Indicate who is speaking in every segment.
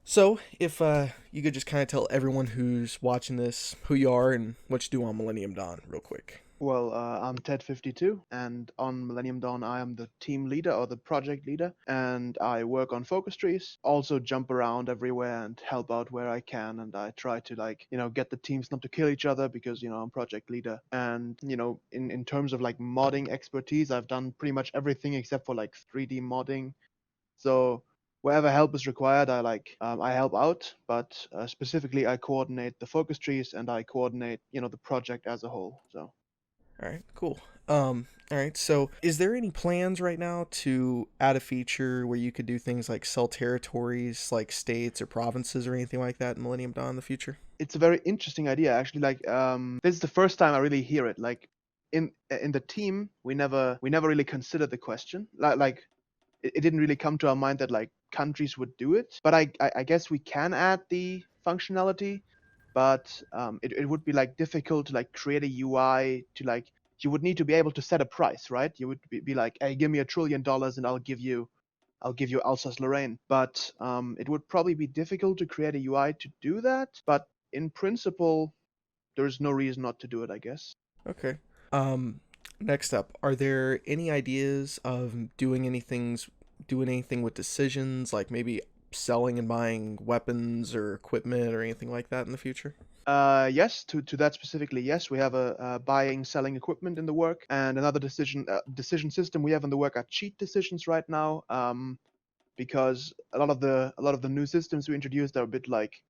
Speaker 1: So, if you could just kind of tell everyone who's watching this who you are and what you do on Millennium Dawn, real quick.
Speaker 2: Well, I'm Ted52, and on Millennium Dawn, I am the team leader or the project leader, and I work on focus trees. Also, jump around everywhere and help out where I can, and I try to get the teams not to kill each other because I'm project leader. And in terms of like modding expertise, I've done pretty much everything except for like 3D modding. So wherever help is required, I help out, but specifically I coordinate the focus trees and I coordinate the project as a whole. So.
Speaker 1: All right, cool. All right. So, is there any plans right now to add a feature where you could do things like sell territories, like states or provinces or anything like that in Millennium Dawn in the future?
Speaker 2: It's a very interesting idea actually. This is the first time I really hear it. Like in the team, we never really considered the question. It didn't really come to our mind that like countries would do it. But I guess we can add the functionality, but it would be like difficult to like create a UI to like you would need to be able to set a price, right? You would be like, hey, give me $1 trillion and I'll give you Alsace-Lorraine. But it would probably be difficult to create a UI to do that. But in principle, there's no reason not to do it, I guess.
Speaker 1: Okay. Um, Next up, are there any ideas of doing anything with decisions, like maybe selling and buying weapons or equipment or anything like that in the future?
Speaker 2: Yes, to that specifically, yes, we have a buying, selling equipment in the work, and another decision system we have in the work are cheat decisions right now. Because a lot of the new systems we introduced are a bit like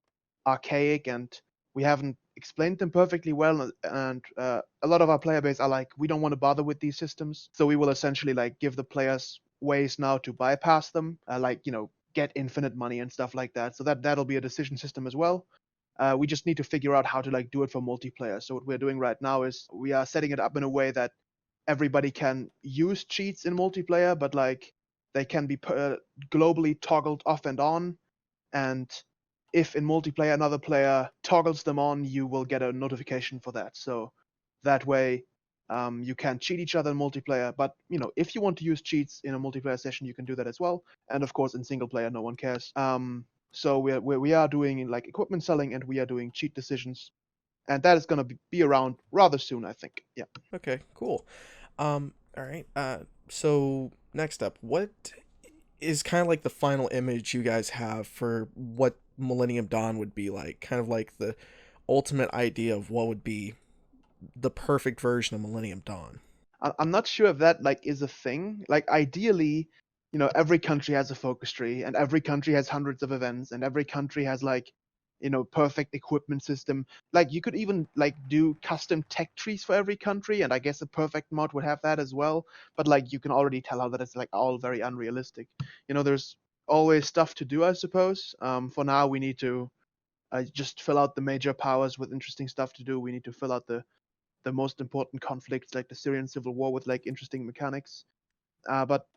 Speaker 2: archaic and we haven't explained them perfectly well, and a lot of our player base are like, we don't want to bother with these systems, so we will essentially like give the players ways now to bypass them, get infinite money and stuff like that. So that'll be a decision system as well. We just need to figure out how to like do it for multiplayer. So what we're doing right now is we are setting it up in a way that everybody can use cheats in multiplayer, but like they can be globally toggled off and on. And if in multiplayer another player toggles them on, you will get a notification for that. So that way, you can cheat each other in multiplayer. But if you want to use cheats in a multiplayer session, you can do that as well. And of course, in single player, no one cares. So we are doing like equipment selling and we are doing cheat decisions, and that is going to be around rather soon, I think. Yeah.
Speaker 1: Okay, cool. All right. So next up, what is kind of like the final image you guys have for what Millennium Dawn would be like? Kind of like the ultimate idea of what would be the perfect version of Millennium Dawn.
Speaker 2: I'm not sure if that like is a thing. Like ideally, every country has a focus tree, and every country has hundreds of events, and every country has like, perfect equipment system. Like you could even like do custom tech trees for every country, and I guess a perfect mod would have that as well. But like you can already tell how that it's like all very unrealistic. There's always stuff to do, I suppose. For now, we need to just fill out the major powers with interesting stuff to do. We need to fill out the most important conflicts like the Syrian civil war with like interesting mechanics. But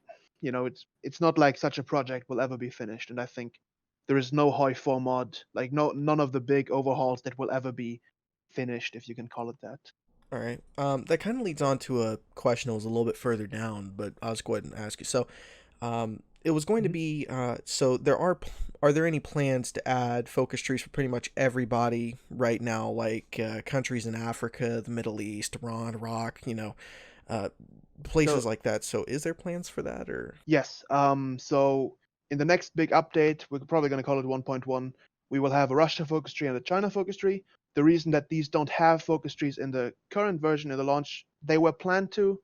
Speaker 2: it's not like such a project will ever be finished, and I think there is no HOI4 mod, like none of the big overhauls that will ever be finished, if you can call it that.
Speaker 1: All right. That kind of leads on to a question that was a little bit further down, but I'll just go ahead and ask you. So, it was going to
Speaker 2: Mhm.
Speaker 1: be so are there any plans to add focus trees for pretty much everybody right now, like countries in Africa, the Middle East, Iran, Iraq, uh, places
Speaker 2: So
Speaker 1: like that? So, is there plans for that or?
Speaker 2: yes, so in the next big update, we're probably going to call it 1.1. We will have a Russia focus tree and a China focus tree. The reason that these don't have focus trees in the current version in the launch, they were planned to,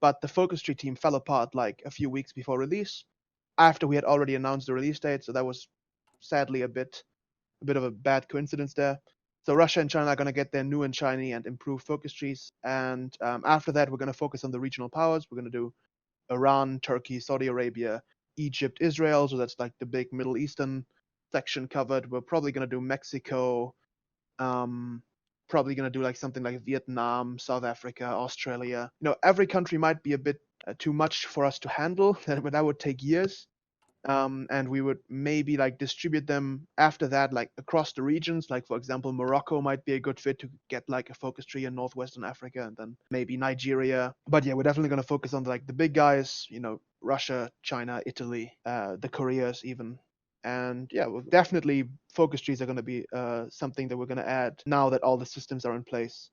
Speaker 2: but the focus tree team fell apart like a few weeks before release, after we had already announced the release date. So that was sadly a bit of a bad coincidence there. So Russia and China are going to get their new and shiny and improved focus trees, and after that, we're going to focus on the regional powers. We're going to do Iran, Turkey, Saudi Arabia, Egypt, Israel. So that's like the big Middle Eastern section covered. We're probably going to do Mexico. Um, Probably going to do like something like Vietnam, South Africa, Australia. Every country might be a bit too much for us to handle. That would take years. And we would maybe like distribute them after that, like across the regions. Like for example, Morocco might be a good fit to get like a focus tree in northwestern Africa, and then maybe Nigeria. But yeah, we're definitely gonna focus on like the big guys. Russia, China, Italy, the Koreas even, And yeah, well, definitely focus trees are going to be something that we're going to add now that all the systems are in place,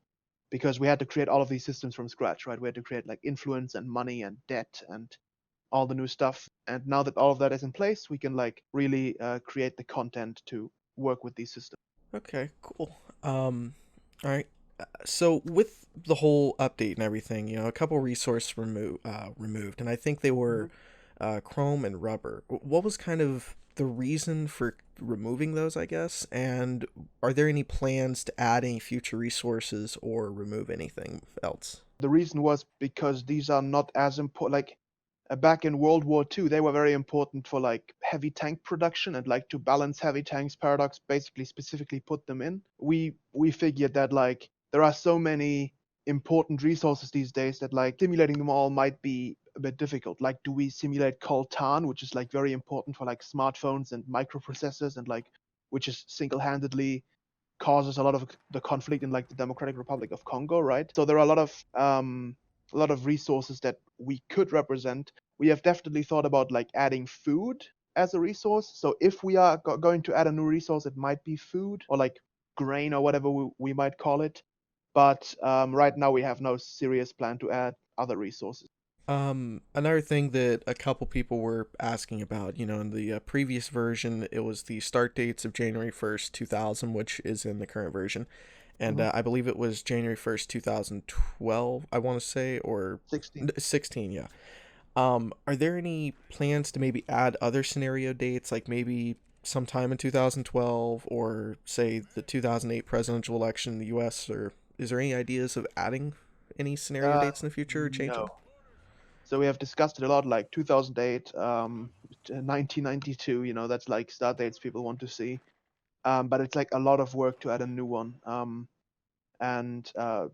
Speaker 2: because we had to create all of these systems from scratch, right? We had to create like influence and money and debt and all the new stuff. And now that all of that is in place, we can like really create the content to work with these systems.
Speaker 1: Okay, cool. All right. So with the whole update and everything, a couple removed, and I think they
Speaker 2: Mhm.
Speaker 1: were Chrome and Rubber. What was kind of the reason for removing those, I guess? And are there any plans to add any future resources or remove anything else?
Speaker 2: The reason was because these are not as important. Like back in World War II, they were very important for like heavy tank production and like to balance heavy tanks. Paradox basically specifically put them in. We figured that like there are so many important resources these days that like simulating them all might be a bit difficult. Like, do we simulate coltan, which is like very important for like smartphones and microprocessors and like which is single-handedly causes a lot of the conflict in like the Democratic Republic of Congo, right? So there are a lot of resources that we could represent. We have definitely thought about like adding food as a resource. So if we are going to add a new resource, it might be food or like grain or whatever we might call it. But right now we have no serious plan to add other resources.
Speaker 1: Another thing that a couple people were asking about, in the previous version, it was the start dates of January 1st, 2000, which is in the current version. And
Speaker 2: Mhm.
Speaker 1: I believe it was January 1st, 2012, I want to say, or
Speaker 2: 16.
Speaker 1: 16, yeah. Are there any plans to maybe add other scenario dates, like maybe sometime in 2012 or say the 2008 presidential election in the US, or is there any ideas of adding any scenario
Speaker 2: Uh,
Speaker 1: dates in the future or
Speaker 2: no.
Speaker 1: changing?
Speaker 2: So we have discussed it a lot, like 2008, 1992. That's like start dates people want to see. But it's like a lot of work to add a new one. And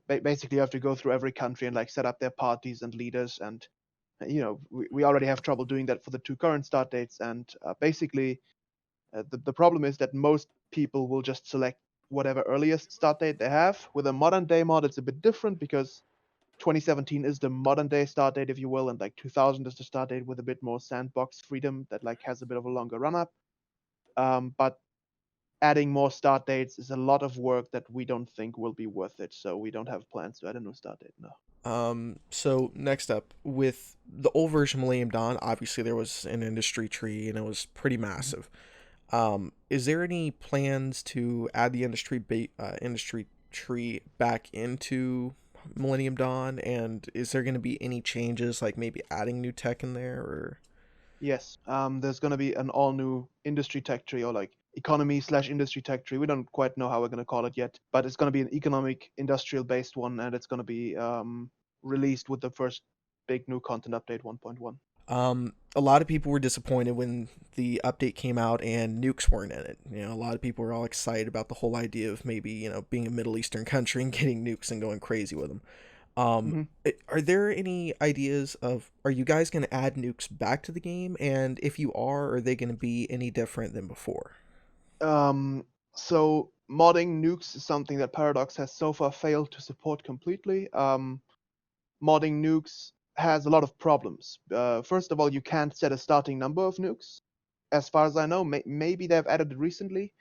Speaker 2: basically, you have to go through every country and like set up their parties and leaders. And we already have trouble doing that for the two current start dates. And basically, the problem is that most people will just select whatever earliest start date they have. With a modern day mod, it's a bit different because 2017 is the modern day start date, if you will, and like 2000 is the start date with a bit more sandbox freedom that like has a bit of a longer run up. But adding more start dates is a lot of work that we don't think will be worth it. So we don't have plans to add a new start date. No.
Speaker 1: So next up, with the old version of Millennium Dawn, obviously there was an industry tree and it was pretty
Speaker 2: Mhm.
Speaker 1: massive. Is there any plans to add the industry tree back into Millennium Dawn? And is there going to be any changes, like maybe adding new tech in there, or
Speaker 2: Yes. There's going to be an all new industry tech tree or like economy/industry tech tree. We don't quite know how we're going to call it yet, but it's going to be an economic industrial based one, and it's going to be released with the first big new content update 1.1.
Speaker 1: a lot of people were disappointed when the update came out and nukes weren't in it. A lot of people were all excited about the whole idea of maybe, being a Middle Eastern country and getting nukes and going crazy with them.
Speaker 2: Mhm.
Speaker 1: Are there any ideas of, are you guys going to add nukes back to the game? And if you are they going to be any different than before?
Speaker 2: Um, so modding nukes is something that Paradox has so far failed to support completely. Modding nukes has a lot of problems. First of all, you can't set a starting number of nukes. As far as I know, maybe they've added it recently.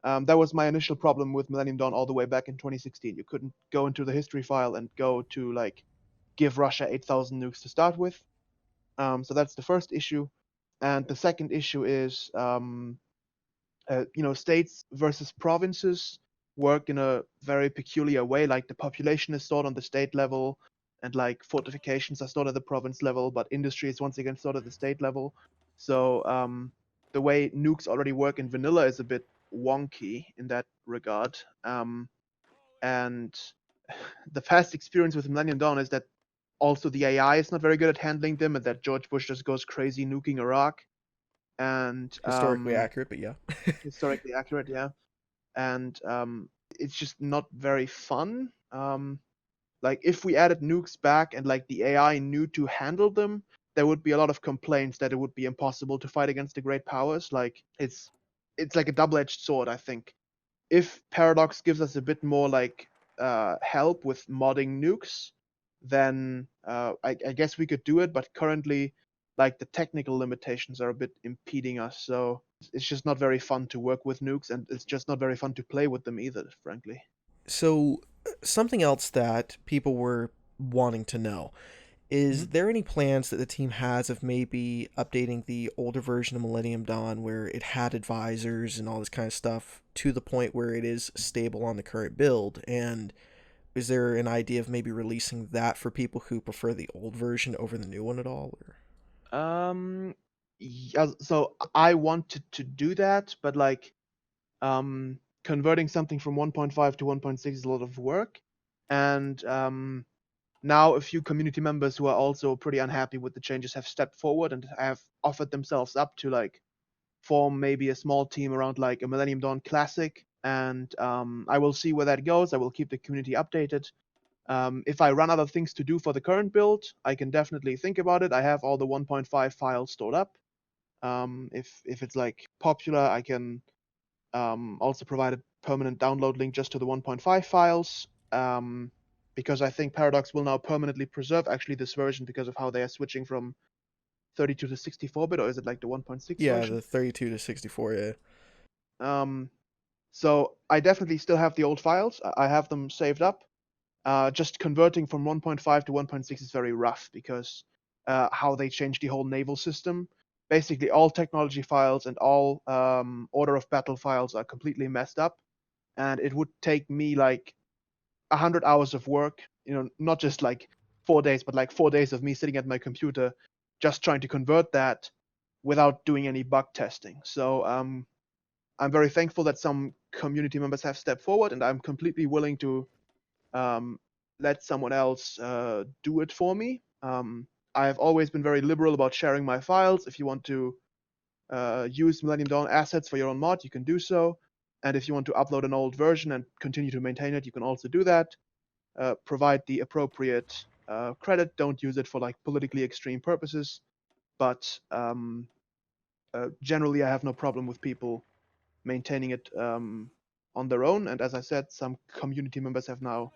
Speaker 2: That was my initial problem with Millennium Dawn all the way back in 2016. You couldn't go into the history file and go to like give Russia 8,000 nukes to start with. So that's the first issue. And the second issue is states versus provinces work in a very peculiar way. Like the population is stored on the state level, and like fortifications are stored at the province level, but industry is once again stored at the state level. So the way nukes already work in vanilla is a bit wonky in that regard. And the past experience with Millennium Dawn is that also the AI is not very good at handling them, and that George Bush just goes crazy nuking Iraq. And
Speaker 1: Historically accurate, but yeah.
Speaker 2: historically accurate, yeah. And it's just not very fun. Like if we added nukes back and like the AI knew to handle them, there would be a lot of complaints that it would be impossible to fight against the great powers. Like it's like a double-edged sword, I think. If Paradox gives us a bit more like help with modding nukes, then I guess we could do it. But currently, like the technical limitations are a bit impeding us. So it's just not very fun to work with nukes, and it's just not very fun to play with them either, frankly.
Speaker 1: So, something else that people were wanting to know
Speaker 2: Hmm.
Speaker 1: is there any plans that the team has of maybe updating the older version of Millennium Dawn where it had advisors and all this kind of stuff to the point where it is stable on the current build? And is there an idea of maybe releasing that for people who prefer the old version over the new one at all? Or?
Speaker 2: Um, yeah, so I wanted to do that, but like converting something from 1.5 to 1.6 is a lot of work, and now a few community members who are also pretty unhappy with the changes have stepped forward and have offered themselves up to like form maybe a small team around like a Millennium Dawn Classic, and I will see where that goes. I will keep the community updated. If I run out of things to do for the current build, I can definitely think about it. I have all the 1.5 files stored up. If it's like popular, I can also provide a permanent download link just to the 1.5 files. Because I think Paradox will now permanently preserve actually this version because of how they are switching from 32 to 64-bit, or is it like the 1.6
Speaker 1: Yeah,
Speaker 2: version?
Speaker 1: the 32 to 64, yeah.
Speaker 2: Um, so I definitely still have the old files. I have them saved up. Just converting from 1.5 to 1.6 is very rough because how they changed the whole naval system. Basically, all technology files and all order of battle files are completely messed up, and it would take me like 100 hours of work. You know, not just like 4 days, but like 4 days of me sitting at my computer, just trying to convert that without doing any bug testing. So I'm very thankful that some community members have stepped forward, and I'm completely willing to um, let someone else do it for me. I have always been very liberal about sharing my files. If you want to use Millennium Dawn assets for your own mod, you can do so. And if you want to upload an old version and continue to maintain it, you can also do that. Provide the appropriate credit. Don't use it for like politically extreme purposes. But generally, I have no problem with people maintaining it on their own. And as I said, some community members have now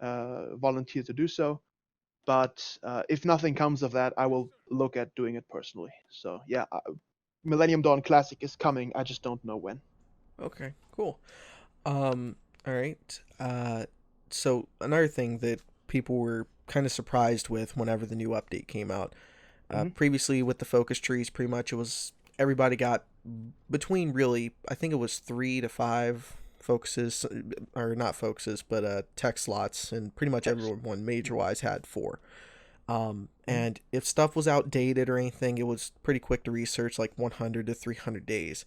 Speaker 2: volunteered to do so. But if nothing comes of that, I will look at doing it personally. So yeah, Millennium Dawn Classic is coming. I just don't know when.
Speaker 1: Okay, cool. All right. So another thing that people were kind of surprised with whenever the new update came out.
Speaker 2: Hmm.
Speaker 1: Previously with the focus trees, pretty much it was everybody got between really, I think it was 3 to 5 focuses, or not focuses, but tech slots, and pretty much
Speaker 2: Text.
Speaker 1: everyone major
Speaker 2: Hmm.
Speaker 1: wise had 4.
Speaker 2: Hmm.
Speaker 1: And if stuff was outdated or anything, it was pretty quick to research, like 100 to 300 days.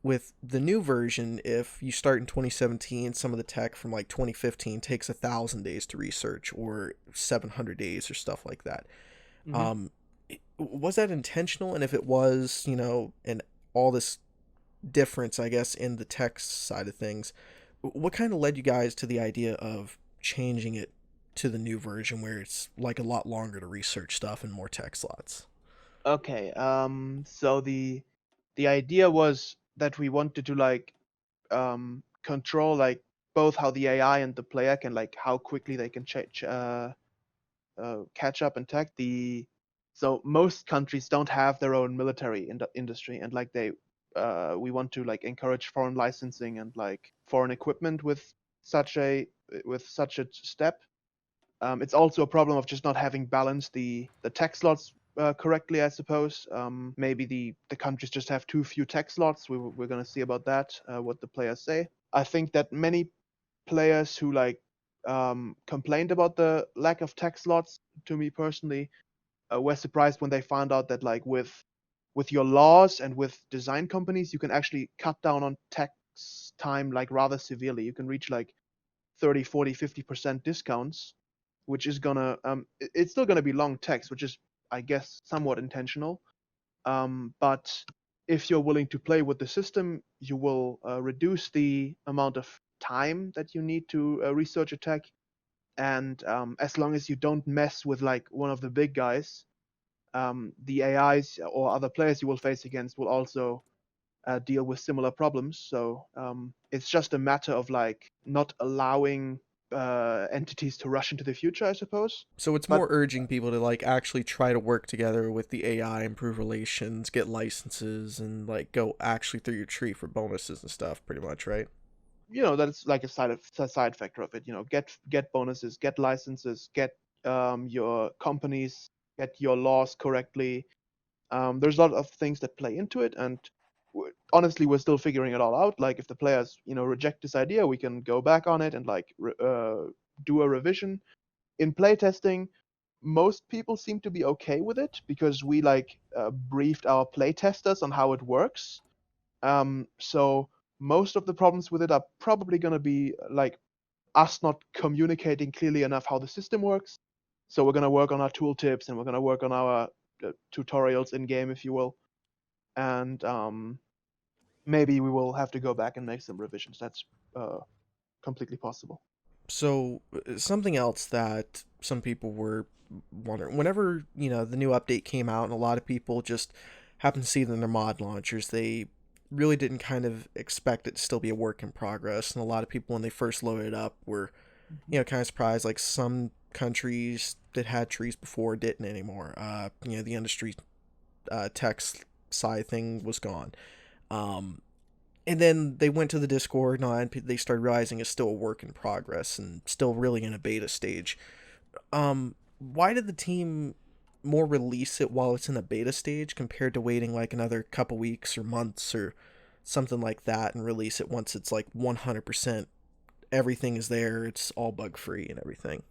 Speaker 1: With the new version, if you start in 2017, some of the tech from like 2015 takes 1,000 days to research, or 700 days, or stuff like that.
Speaker 2: Hmm.
Speaker 1: Um, was that intentional? And if it was, and all this difference, I guess, in the text side of things, what kind of led you guys to the idea of changing it to the new version where it's like a lot longer to research stuff and more text slots?
Speaker 2: Okay. So the idea was that we wanted to like control like both how the AI and the player can like how quickly they can catch up and tech. So most countries don't have their own military industry, and like we want to like encourage foreign licensing and like foreign equipment such a with such a step. It's also a problem of just not having balanced the tech slots correctly, I suppose. Maybe the countries just have too few tech slots. We're going to see about that, what the players say. I think that many players who like complained about the lack of tech slots, to me personally, were surprised when they found out that like with your laws and with design companies, you can actually cut down on tax time like rather severely. You can reach like 30, 40, 50% discounts, which is gonna it's still gonna be long text, which is I guess somewhat intentional. But if you're willing to play with the system, you will reduce the amount of time that you need to research a tech. And as long as you don't mess with like one of the big guys, the AIs or other players you will face against will also deal with similar problems. So it's just a matter of like not allowing entities to rush into the future, I suppose.
Speaker 1: So it's
Speaker 2: But
Speaker 1: more urging people to like actually try to work together with the AI, improve relations, get licenses, and like go actually through your tree for bonuses and stuff. Pretty much, right?
Speaker 2: that's like a side factor of it. Get bonuses, get licenses, get your companies, get your laws correctly. There's a lot of things that play into it, and honestly, we're still figuring it all out. Like, if the players, reject this idea, we can go back on it and like do a revision. In playtesting, most people seem to be okay with it because we like briefed our playtesters on how it works. So most of the problems with it are probably going to be like us not communicating clearly enough how the system works. So we're going to work on our tooltips, and we're going to work on our tutorials in game, if you will. And maybe we will have to go back and make some revisions. That's uh, completely possible.
Speaker 1: So something else that some people were wondering, whenever the new update came out, and a lot of people just happened to see it in their mod launchers, they really didn't kind of expect it to still be a work in progress, and a lot of people when they first loaded it up were
Speaker 2: Mhm.
Speaker 1: kind of surprised. Like some countries that had trees before didn't anymore. The industry text side thing was gone. Um, and then they went to the Discord and they started realizing it's still a work in progress and still really in a beta stage. Why did the team more release it while it's in a beta stage compared to waiting like another couple weeks or months or something like that and release it once it's like 100% everything is there, it's all bug free and everything?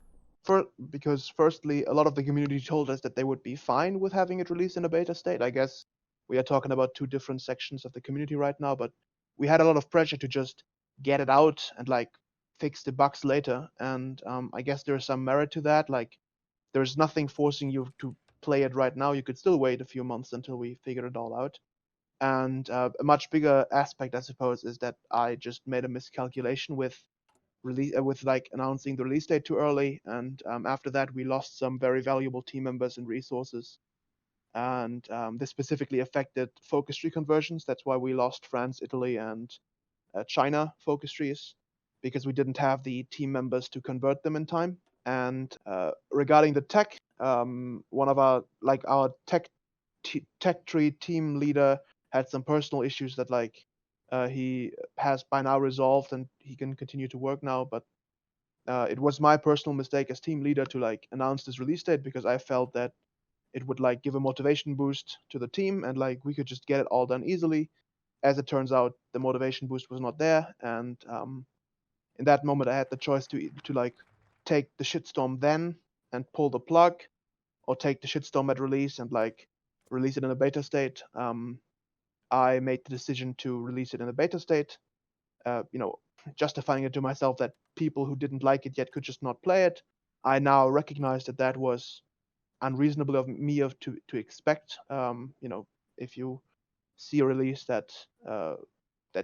Speaker 2: Because firstly, a lot of the community told us that they would be fine with having it released in a beta state. I guess we are talking about two different sections of the community right now, but we had a lot of pressure to just get it out and like fix the bugs later. And I guess there's some merit to that. Like, there's nothing forcing you to play it right now. You could still wait a few months until we figure it all out. And a much bigger aspect, I suppose, is that I just made a miscalculation with like announcing the release date too early, and after that we lost some very valuable team members and resources. And this specifically affected focus tree conversions. That's why we lost France, Italy, and China focus trees, because we didn't have the team members to convert them in time. And regarding the tech, one of our tech tree team leader had some personal issues that like he has by now resolved, and he can continue to work now. But it was my personal mistake as team leader to like announce this release date, because I felt that it would like give a motivation boost to the team, and like we could just get it all done easily. As it turns out, the motivation boost was not there, and in that moment I had the choice to like take the shitstorm then and pull the plug, or take the shitstorm at release and like release it in a beta state. I made the decision to release it in a beta state, uh, you know, justifying it to myself that people who didn't like it yet could just not play it. I now recognize that that was unreasonable of me to expect. If you see a release that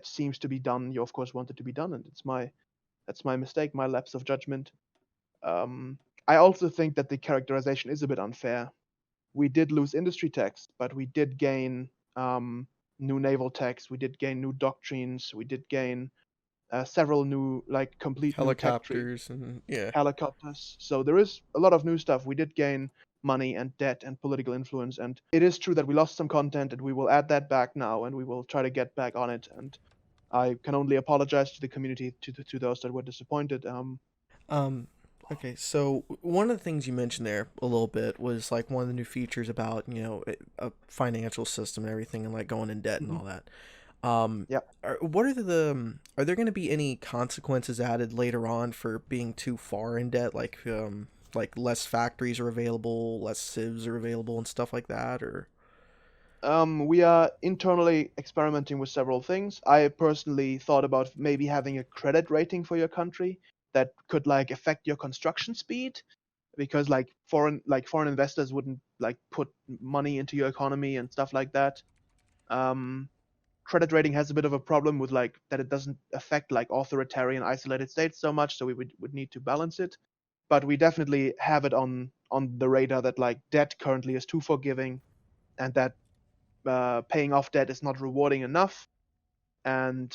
Speaker 2: seems to be done, you of course want it to be done, and that's my mistake, my lapse of judgment. Um, I also think that the characterization is a bit unfair. We did lose industry text, but we did gain new naval text. We did gain new doctrines. We did gain several new, like complete new tech trees,
Speaker 1: Helicopters and yeah.
Speaker 2: helicopters. So there is a lot of new stuff. We did gain money and debt and political influence, and it is true that we lost some content, and we will add that back now, and we will try to get back on it. And I can only apologize to the community, to those that were disappointed.
Speaker 1: Um, okay, so one of the things you mentioned there a little bit was like one of the new features about a financial system and everything, and like going in debt and
Speaker 2: Mhm.
Speaker 1: all that. Um,
Speaker 2: Yeah.
Speaker 1: what are are there going to be any consequences added later on for being too far in debt, like less factories are available, less civs are available, and stuff like that, or
Speaker 2: We are internally experimenting with several things. I personally thought about maybe having a credit rating for your country that could like affect your construction speed, because like foreign investors wouldn't like put money into your economy and stuff like that. Um, Credit rating has a bit of a problem with like that it doesn't affect like authoritarian isolated states so much, so we would need to balance it. But we definitely have it on the radar that like debt currently is too forgiving, and that paying off debt is not rewarding enough. And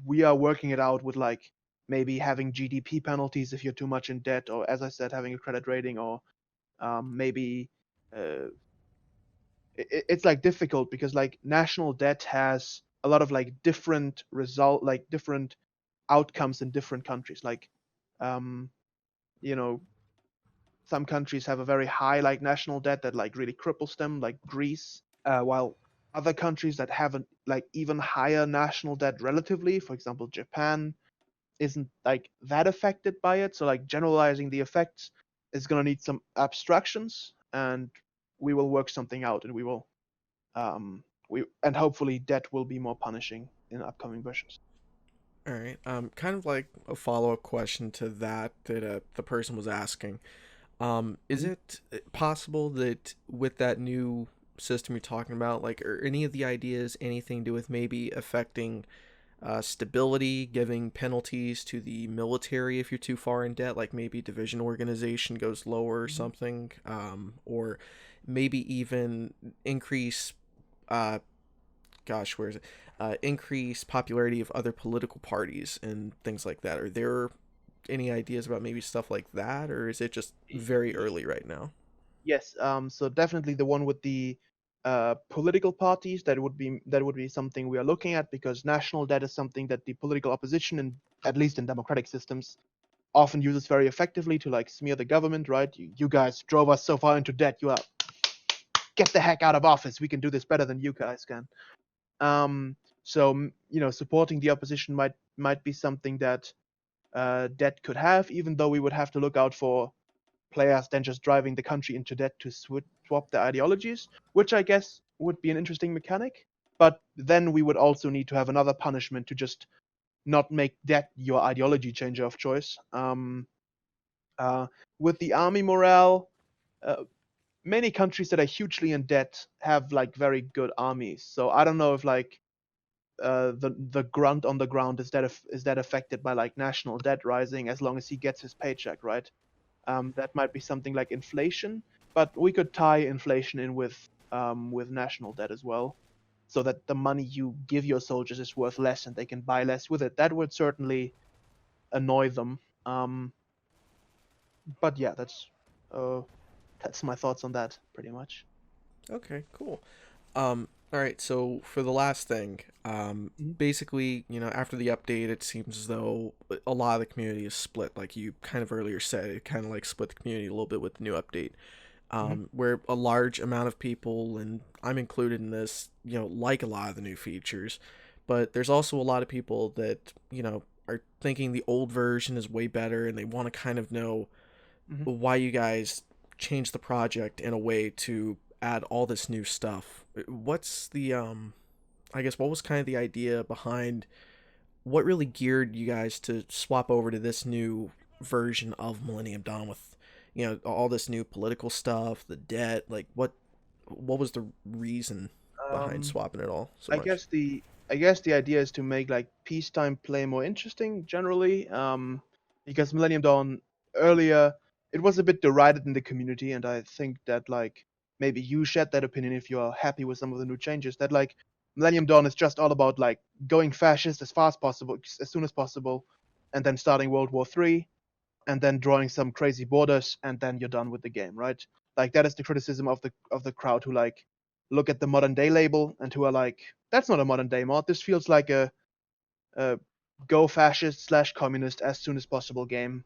Speaker 2: we are working it out with like maybe having GDP penalties if you're too much in debt, or as I said, having a credit rating, or maybe uh, it's like difficult because like national debt has a lot of like different outcomes in different countries. Like, um, you know, some countries have a very high like national debt that like really cripples them, like Greece, while other countries that have a like even higher national debt relatively, for example, Japan, isn't like that affected by it. So like generalizing the effects is gonna need some abstractions, and we will work something out, and we and hopefully debt will be more punishing in upcoming versions.
Speaker 1: All right. Kind of like a follow up question to that the person was asking. Is
Speaker 2: Mhm.
Speaker 1: it possible that with that new system you're talking about, like, are any of the ideas anything to do with maybe affecting stability, giving penalties to the military if you're too far in debt, like maybe division organization goes lower or
Speaker 2: Mhm.
Speaker 1: something, or maybe even increase, uh, gosh, where is it? Increase popularity of other political parties and things like that. Are there any ideas about maybe stuff like that, or is it just very early right now?
Speaker 2: Yes, so definitely the one with the political parties, that would be something we are looking at, because national debt is something that the political opposition, and at least in democratic systems, often uses very effectively to like smear the government, right? You guys drove us so far into debt. You are get the heck out of office. We can do this better than you guys can. So supporting the opposition might be something that debt could have, even though we would have to look out for players then just driving the country into debt to swap their ideologies, which I guess would be an interesting mechanic. But then we would also need to have another punishment to just not make debt your ideology changer of choice. Uh, with the army morale, uh, many countries that are hugely in debt have like very good armies. So I don't know if like the grunt on the ground is that affected by like national debt rising as long as he gets his paycheck, right? That might be something like inflation, but we could tie inflation in with national debt as well, so that the money you give your soldiers is worth less and they can buy less with it. That would certainly annoy them. But yeah, that's my thoughts on that pretty much.
Speaker 1: Okay, cool. All right, so for the last thing,
Speaker 2: Mhm.
Speaker 1: basically, after the update, it seems as though a lot of the community is split. Like you kind of earlier said, it kind of like split the community a little bit with the new update,
Speaker 2: Mhm.
Speaker 1: where a large amount of people, and I'm included in this, like a lot of the new features, but there's also a lot of people that, are thinking the old version is way better, and they want to kind of know
Speaker 2: Mhm.
Speaker 1: why you guys changed the project in a way to add all this new stuff. What's the I guess what was kind of the idea behind what really geared you guys to swap over to this new version of Millennium Dawn with all this new political stuff, the debt, like what was the reason behind
Speaker 2: Um,
Speaker 1: swapping it all so
Speaker 2: I
Speaker 1: much?
Speaker 2: guess the I guess the idea is to make like peacetime play more interesting generally. Because Millennium Dawn earlier, it was a bit derided in the community, and I think that like maybe you shared that opinion if you are happy with some of the new changes. That like Millennium Dawn is just all about like going fascist as fast as possible, as soon as possible, and then starting World War III, and then drawing some crazy borders, and then you're done with the game, right? Like that is the criticism of the crowd who like look at the modern day label and who are like, that's not a modern day mod. This feels like a go fascist slash communist as soon as possible game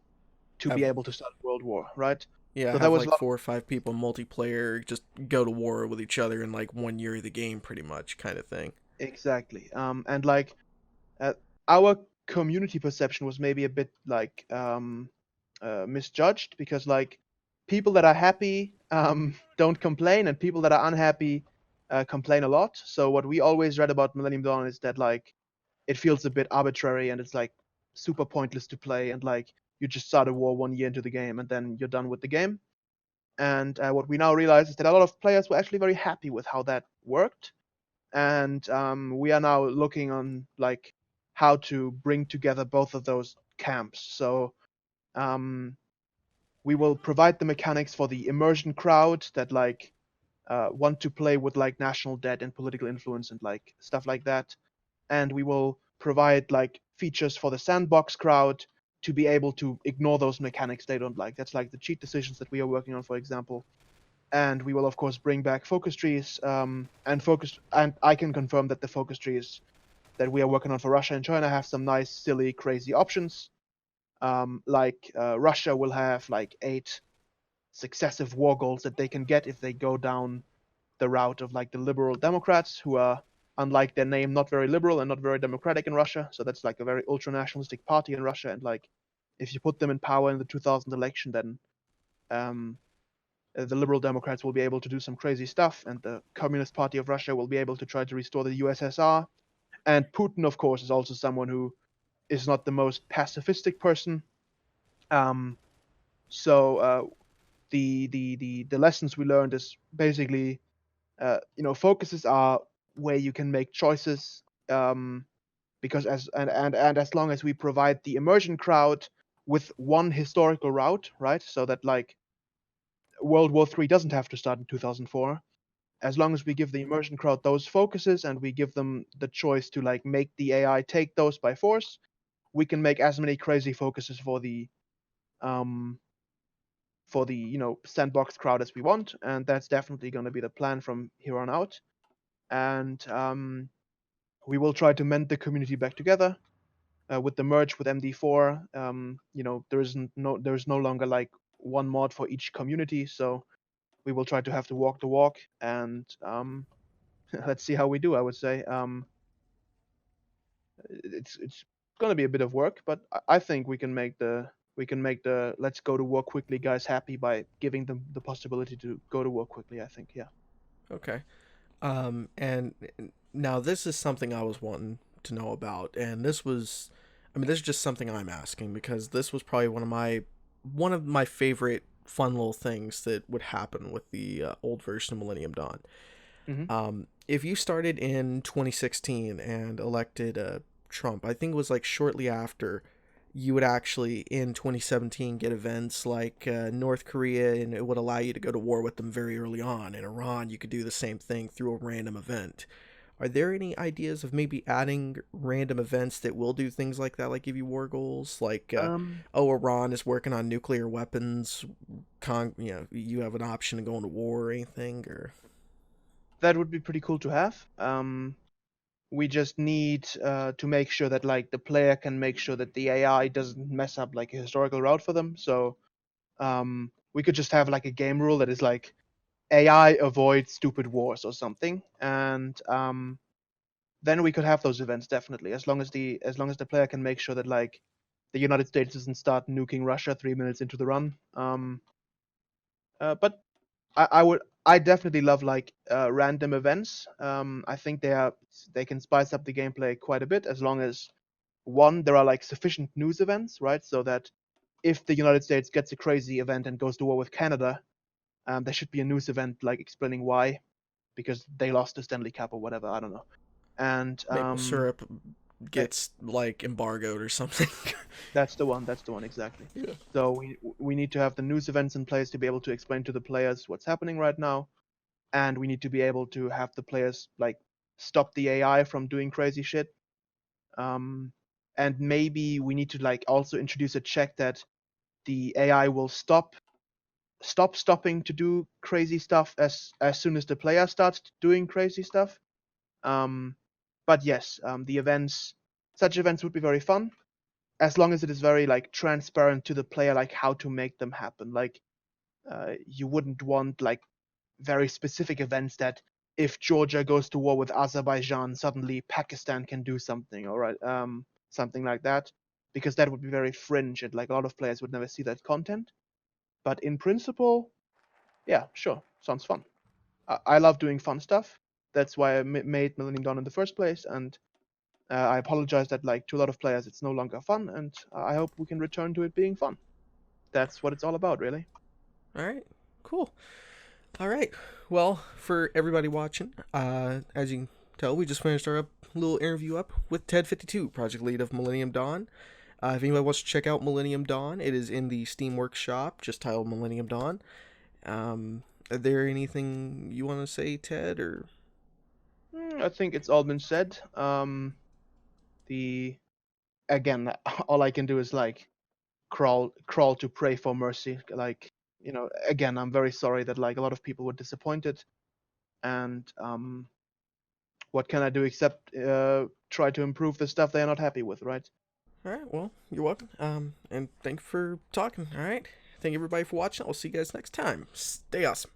Speaker 2: to be
Speaker 1: Have
Speaker 2: able to start a world war, right?
Speaker 1: Yeah,
Speaker 2: So that
Speaker 1: have
Speaker 2: was a
Speaker 1: like
Speaker 2: lot.
Speaker 1: 4 or 5 people multiplayer just go to war with each other in like 1 year of the game, pretty much, kind of thing.
Speaker 2: Exactly. And like uh, our community perception was maybe a bit like misjudged, because like people that are happy don't complain, and people that are unhappy complain a lot. So what we always read about Millennium Dawn is that like it feels a bit arbitrary, and it's like super pointless to play, and like you just start a war 1 year into the game and then you're done with the game. And what we now realize is that a lot of players were actually very happy with how that worked, and we are now looking on like how to bring together both of those camps. So um, we will provide the mechanics for the immersion crowd that like want to play with like national debt and political influence and like stuff like that, and we will provide like features for the sandbox crowd to be able to ignore those mechanics they don't like. That's like the cheat decisions that we are working on, for example. And we will of course bring back focus trees, and I can confirm that the focus trees that we are working on for Russia and China have some nice, silly, crazy options. Russia will have like 8 successive war goals that they can get if they go down the route of like the liberal Democrats, who are, unlike their name, not very liberal and not very democratic in Russia. So that's like a very ultra nationalistic party in Russia. And like, if you put them in power in the 2000 election, then um, the Liberal Democrats will be able to do some crazy stuff, and the Communist Party of Russia will be able to try to restore the USSR. And Putin, of course, is also someone who is not the most pacifistic person. Um, so the lessons we learned is basically, focuses are where you can make choices, because as long as we provide the immersion crowd with one historical route, right, so that like World War III doesn't have to start in 2004. As long as we give the immersion crowd those focuses and we give them the choice to like make the AI take those by force, we can make as many crazy focuses um for the sandbox crowd as we want, and that's definitely going to be the plan from here on out. And we will try to mend the community back together. With the merge with MD4, there's no longer like one mod for each community, so we will try to have to walk the walk, and let's see how we do. I would say it's going to be a bit of work, but I think we can make the let's go to war quickly guys happy by giving them the possibility to go to war quickly. I think, yeah.
Speaker 1: Okay. And now this is something I was wanting to know about, and this is just something I'm asking because this was probably one of my favorite fun little things that would happen with the old version of Millennium Dawn.
Speaker 2: Hmm.
Speaker 1: If you started in 2016 and elected Trump, I think it was like shortly after, you would actually in 2017 get events like North Korea, and it would allow you to go to war with them very early on. In Iran, you could do the same thing through a random event. Are there any ideas of maybe adding random events that will do things like that, like give you war goals? Like,
Speaker 2: Um,
Speaker 1: oh, Iran is working on nuclear weapons. You have an option to go into war or anything, or
Speaker 2: that would be pretty cool to have. We just need to make sure that like the player can make sure that the AI doesn't mess up like a historical route for them. So we could just have like a game rule that is like AI avoid stupid wars or something, and then we could have those events definitely, as long as the player can make sure that like the United States doesn't start nuking Russia 3 minutes into the run. But I definitely love like random events. I think they can spice up the gameplay quite a bit as long as one there are like sufficient news events, right? So that if the United States gets a crazy event and goes to war with Canada, there should be a news event like explaining why, because they lost the Stanley Cup or whatever. I don't know. And
Speaker 1: maple syrup
Speaker 2: eh,
Speaker 1: gets like embargoed or something.
Speaker 2: that's the one. That's the one exactly.
Speaker 1: Yeah.
Speaker 2: So we need to have the news events in place to be able to explain to the players what's happening right now, and we need to be able to have the players like stop the AI from doing crazy shit. Um, and maybe we need to like also introduce a check that the AI will stopping to do crazy stuff as soon as the player starts doing crazy stuff. Um, but yes, such events would be very fun as long as it is very like transparent to the player, like how to make them happen. Like you wouldn't want like very specific events that if Georgia goes to war with Azerbaijan, suddenly Pakistan can do something, all right, something like that, because that would be very fringe and like a lot of players would never see that content. But in principle, yeah, sure, sounds fun. I love doing fun stuff. That's why I made Millennium Dawn in the first place, and I apologize that like to a lot of players it's no longer fun, and I hope we can return to it being fun. That's what it's all about, really.
Speaker 1: All right, cool. All right. Well, for everybody watching, as you can tell, we just finished our little interview up with Ted52, project lead of Millennium Dawn. If anybody wants to check out Millennium Dawn, it is in the Steam Workshop, just titled Millennium Dawn. Are there anything you want to say, Ted, or
Speaker 2: I think it's all been said. The Again, all I can do is like crawl to pray for mercy. Like, again, I'm very sorry that like a lot of people were disappointed, and what can I do except try to improve the stuff they are not happy with, right?
Speaker 1: All right. Well, you're welcome. And thank you for talking. All right. Thank everybody for watching. I'll see you guys next time. Stay awesome.